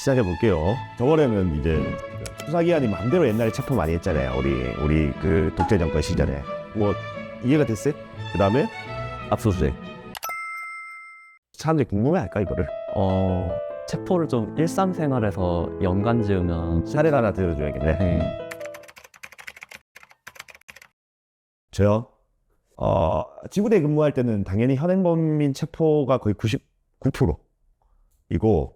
시작해 볼게요. 저번에는 이제 수사기관이 마음대로 옛날에 체포 많이 했잖아요. 우리 그 독재 정권 시절에. 뭐 이해가 됐어요? 그 다음에 압수수색. 사람들이 궁금해할까 이거를? 체포를 좀 일상생활에서 연관 지으면 사례를 하나 들어줘야겠네. 네. 저요. 지구대에 근무할 때는 당연히 현행범인 체포가 거의 99%이고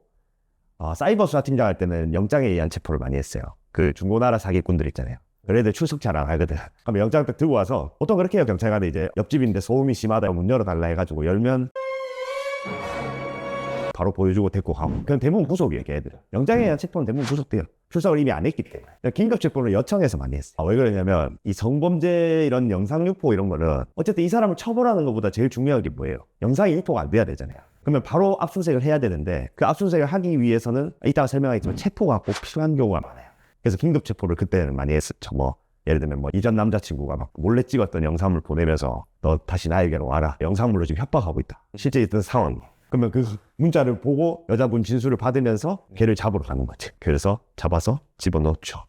사이버 수사팀장 할 때는 영장에 의한 체포를 많이 했어요. 그 중고나라 사기꾼들 있잖아요. 그래도 출석 잘 안 하거든. 그럼 영장 딱 들고 와서 보통 그렇게 해요. 경찰관이 이제 옆집인데 소음이 심하다 문 열어달라 해가지고 열면 바로 보여주고 데리고 가고. 그냥 대부분 구속이에요, 걔들. 영장에 의한 체포는 대부분 구속돼요. 출석을 이미 안 했기 때문에. 긴급 체포를 요청해서 많이 했어요. 왜 그러냐면 이 성범죄 이런 영상 유포 이런 거는 어쨌든 이 사람을 처벌하는 것보다 제일 중요한 게 뭐예요? 영상이 유포가 안 돼야 되잖아요. 그러면 바로 압수수색을 해야 되는데 그 압수수색을 하기 위해서는 이따가 설명하겠지만 체포가 꼭 필요한 경우가 많아요. 그래서 긴급 체포를 그때는 많이 했었죠. 뭐 예를 들면 뭐 이전 남자친구가 막 몰래 찍었던 영상물 보내면서 너 다시 나에게로 와라. 영상물로 지금 협박하고 있다. 실제 있던 상황이. 그러면 그 문자를 보고 여자분 진술을 받으면서 걔를 잡으러 가는 거지. 그래서 잡아서 집어넣죠.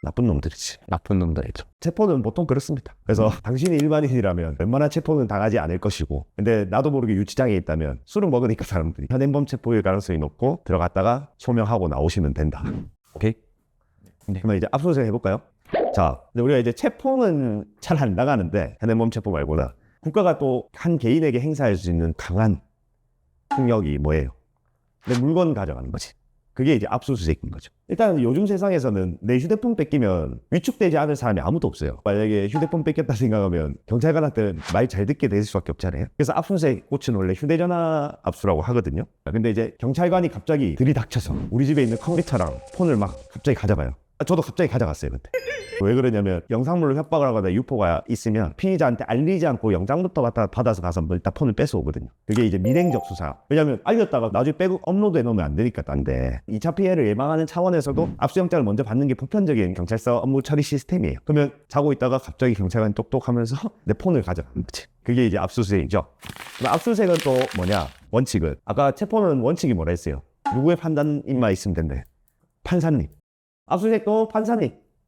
나쁜 놈들이지. 나쁜 놈들이죠. 체포는 보통 그렇습니다. 그래서 당신이 일반인이라면 웬만한 체포는 당하지 않을 것이고, 근데 나도 모르게 유치장에 있다면 술을 먹으니까 사람들이 현행범 체포일 가능성이 높고 들어갔다가 소명하고 나오시면 된다. 오케이? 네. 그러면 이제 압수수색 해볼까요? 자, 근데 우리가 이제 체포는 잘 안 나가는데 현행범 체포 말고는 국가가 또 한 개인에게 행사할 수 있는 강한 폭력이 뭐예요? 내 물건 가져가는 거지. 그게 이제 압수수색인 거죠. 일단 요즘 세상에서는 내 휴대폰 뺏기면 위축되지 않을 사람이 아무도 없어요. 만약에 휴대폰 뺏겼다 생각하면 경찰관한테 말 잘 듣게 될 수밖에 없잖아요. 그래서 압수수색 꽃은 원래 휴대전화 압수라고 하거든요. 근데 이제 경찰관이 갑자기 들이닥쳐서 우리 집에 있는 컴퓨터랑 폰을 막 갑자기 가져가요. 저도 갑자기 가져갔어요 그때. 왜 그러냐면 영상물로 협박을 하거나 유포가 있으면 피의자한테 알리지 않고 영장부터 받아서 가서 일단 폰을 뺏어오거든요. 그게 이제 미행적 수사. 왜냐면 알렸다가 나중에 빼고 업로드 해놓으면 안 되니까 딴데 2차 피해를 예방하는 차원에서도 압수영장을 먼저 받는 게 보편적인 경찰서 업무 처리 시스템이에요. 그러면 자고 있다가 갑자기 경찰관이 똑똑하면서 내 폰을 가져가는 거지. 그게 이제 압수수색이죠. 압수수색은 또 뭐냐? 원칙은 아까 체포는 원칙이 뭐라 했어요? 누구의 판단인만 있으면 된대. 판사님. 압수수색도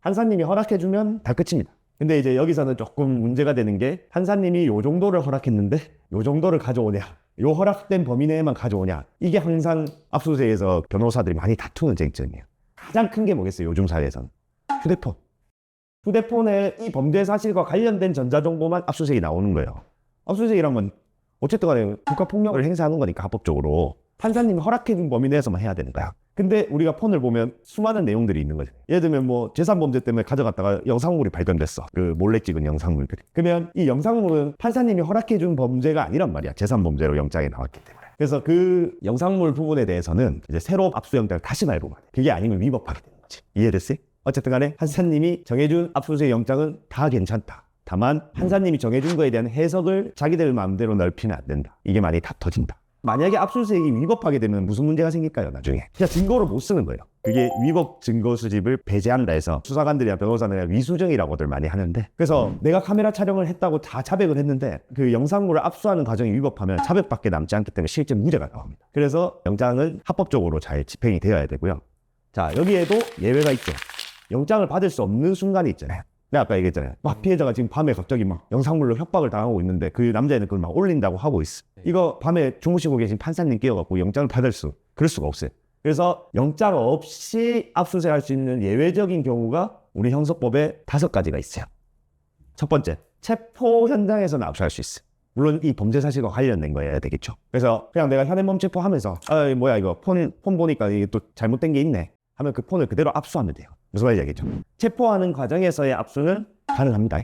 판사님이 허락해주면 다 끝입니다. 근데 이제 여기서는 조금 문제가 되는 게 판사님이 요 정도를 허락했는데 요 정도를 가져오냐, 요 허락된 범위 내에만 가져오냐, 이게 항상 압수수색에서 변호사들이 많이 다투는 쟁점이에요. 가장 큰 게 뭐겠어요? 요즘 사회에서는 휴대폰에 이 범죄 사실과 관련된 전자정보만 압수수색이 나오는 거예요. 압수수색이란 건 어쨌든 간에 국가폭력을 행사하는 거니까 합법적으로 판사님이 허락해준 범위 내에서만 해야 되는 거야. 근데 우리가 폰을 보면 수많은 내용들이 있는 거죠. 예를 들면 뭐 재산범죄 때문에 가져갔다가 영상물이 발견됐어. 그 몰래 찍은 영상물들이. 그러면 이 영상물은 판사님이 허락해준 범죄가 아니란 말이야. 재산범죄로 영장에 나왔기 때문에. 그래서 그 영상물 부분에 대해서는 이제 새로 압수영장을 다시 발부가 돼. 그게 아니면 위법하게 되는 거지. 이해됐어요? 어쨌든 간에 판사님이 정해준 압수수색 영장은 다 괜찮다. 다만 판사님이 정해준 거에 대한 해석을 자기들 마음대로 넓히면 안 된다. 이게 많이 다퉈진다. 만약에 압수수색이 위법하게 되면 무슨 문제가 생길까요? 나중에 그냥 증거로 못 쓰는 거예요. 그게 위법 증거 수집을 배제한다 해서 수사관들이나 변호사는 위수정이라고들 많이 하는데, 그래서 내가 카메라 촬영을 했다고 다 자백을 했는데 그 영상물을 압수하는 과정이 위법하면 자백밖에 남지 않기 때문에 실제 무죄가 나옵니다. 그래서 영장은 합법적으로 잘 집행이 되어야 되고요. 자, 여기에도 예외가 있죠. 영장을 받을 수 없는 순간이 있잖아요. 내가 아까 얘기했잖아요. 막 피해자가 지금 밤에 갑자기 막 영상물로 협박을 당하고 있는데 그 남자애는 그걸 막 올린다고 하고 있어. 이거 밤에 주무시고 계신 판사님 끼어갖고 영장을 그럴 수가 없어요. 그래서 영장 없이 압수수색할 수 있는 예외적인 경우가 우리 형사법에 5가지가 있어요. 첫 번째, 체포 현장에서는 압수할 수 있어요. 물론 이 범죄 사실과 관련된 거여야 되겠죠. 그래서 그냥 내가 현행범 체포하면서 뭐야 이거 폰 보니까 이게 또 잘못된 게 있네 하면 그 폰을 그대로 압수하면 돼요. 무슨 말인지 알겠죠? 체포하는 과정에서의 압수는 가능합니다.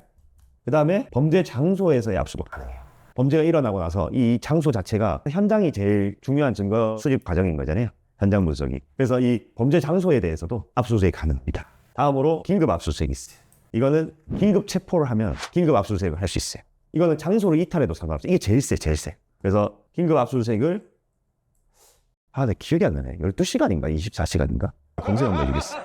그 다음에 범죄 장소에서의 압수도 가능해요. 범죄가 일어나고 나서 이 장소 자체가 현장이 제일 중요한 증거 수집 과정인 거잖아요. 현장 분석이. 그래서 이 범죄 장소에 대해서도 압수수색이 가능합니다. 다음으로 긴급 압수수색이 있어요. 이거는 긴급 체포를 하면 긴급 압수수색을 할 수 있어요. 이거는 장소를 이탈해도 상관없어요. 이게 제일 세. 그래서 긴급 압수수색을 내 기억이 안 나네. 12시간인가 24시간인가? 검색 한번 해주겠어.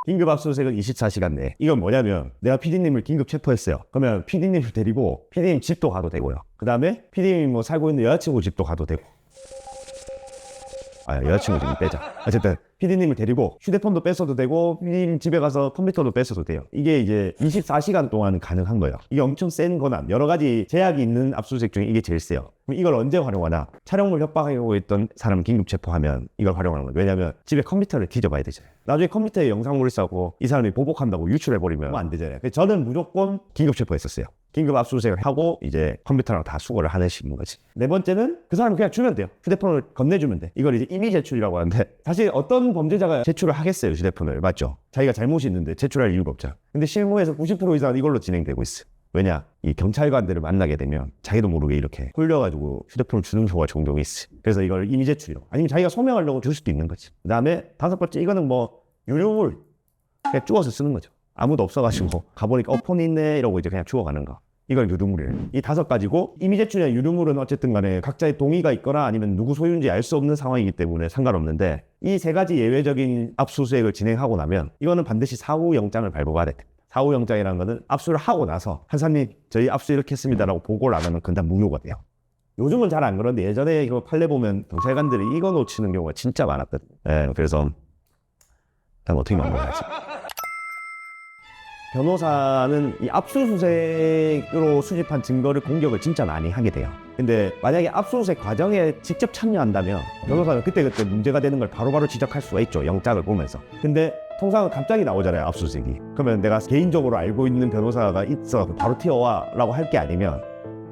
긴급 압수수색은 24시간 내에. 이건 뭐냐면 내가 PD님을 긴급 체포했어요. 그러면 PD님을 데리고 PD님 집도 가도 되고요. 그 다음에 PD님이 뭐 살고 있는 여자친구 집도 가도 되고. 여자친구 좀 빼자. 어쨌든 PD님을 데리고 휴대폰도 뺏어도 되고 PD님 집에 가서 컴퓨터도 뺏어도 돼요. 이게 이제 24시간 동안 가능한 거예요. 이게 엄청 센 권한, 여러 가지 제약이 있는 압수수색 중에 이게 제일 세요. 그럼 이걸 언제 활용하나? 촬영물 협박하고 있던 사람 긴급 체포하면 이걸 활용하는 거예요. 왜냐하면 집에 컴퓨터를 뒤져봐야 되잖아요. 나중에 컴퓨터에 영상물을 싸고 이 사람이 보복한다고 유출해버리면 안 되잖아요. 그래서 저는 무조건 긴급 체포했었어요. 긴급 압수수색을 하고 이제 컴퓨터랑 다 수거를 하는 거지. 네 번째는 그 사람을 그냥 주면 돼요. 휴대폰을 건네주면 돼. 이걸 이제 임의 제출이라고 하는데 사실 어떤 범죄자가 제출을 하겠어요, 휴대폰을. 맞죠? 자기가 잘못이 있는데 제출할 이유가 없잖아. 근데 실무에서 90% 이상은 이걸로 진행되고 있어. 왜냐? 이 경찰관들을 만나게 되면 자기도 모르게 이렇게 홀려가지고 휴대폰을 주는 경우가 종종 있어. 그래서 이걸 임의 제출이라고. 아니면 자기가 소명하려고 줄 수도 있는 거지. 그 다음에 다섯 번째, 이거는 뭐 유료물 그냥 주워서 쓰는 거죠. 아무도 없어가지고 가보니까 폰이 있네 이러고 이제 그냥 주워가는 거. 이걸 유료물이에요. 이 다섯 가지고 임의 제출이나 유료물은 어쨌든 간에 각자의 동의가 있거나 아니면 누구 소유인지 알 수 없는 상황이기 때문에 상관없는데 이 세 가지 예외적인 압수수색을 진행하고 나면 이거는 반드시 사후영장을 발부받아야 됩니다. 사후영장이라는 거는 압수를 하고 나서 판사님 저희 압수 이렇게 했습니다라고 보고를 안 하면 그건 다 무효가 돼요. 요즘은 잘 안 그런데 예전에 이거 판례 보면 경찰관들이 이거 놓치는 경우가 진짜 많았거든요. 그래서 일단 어떻게 마무리하지? 변호사는 이 압수수색으로 수집한 증거를 공격을 진짜 많이 하게 돼요. 근데 만약에 압수수색 과정에 직접 참여한다면 변호사는 그때그때 문제가 되는 걸 바로바로 지적할 수가 있죠, 영장을 보면서. 근데 통상은 갑자기 나오잖아요, 압수수색이. 그러면 내가 개인적으로 알고 있는 변호사가 있어 바로 튀어와 라고 할 게 아니면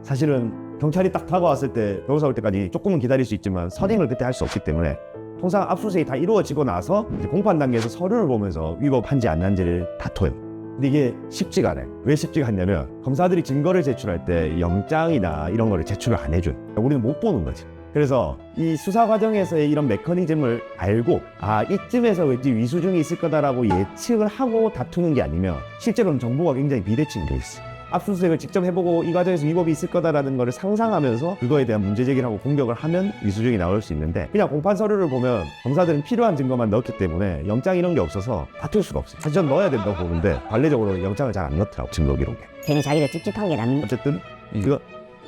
사실은 경찰이 딱 다가왔을 때 변호사 올 때까지 조금은 기다릴 수 있지만 선임을 그때 할 수 없기 때문에 통상 압수수색이 다 이루어지고 나서 이제 공판 단계에서 서류를 보면서 위법한지 안 한지를 다퉈요. 근데 이게 쉽지가 않아요. 왜 쉽지가 않냐면 검사들이 증거를 제출할 때 영장이나 이런 거를 제출을 안 해줘요. 우리는 못 보는 거지. 그래서 이 수사 과정에서의 이런 메커니즘을 알고 이쯤에서 왠지 위수중이 있을 거다라고 예측을 하고 다투는 게 아니면 실제로는 정보가 굉장히 비대칭이 돼 있어. 압수수색을 직접 해보고 이 과정에서 위법이 있을 거다라는 거를 상상하면서 그거에 대한 문제 제기를 하고 공격을 하면 위수중이 나올 수 있는데 그냥 공판 서류를 보면 검사들은 필요한 증거만 넣었기 때문에 영장 이런 게 없어서 다툴 수가 없어요. 사실 전 넣어야 된다고 보는데 관례적으로 영장을 잘 안 넣더라고, 증거 기록에. 괜히 자기도 찝찝한 게 남. 어쨌든 이거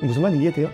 무슨 말인지 이해돼요?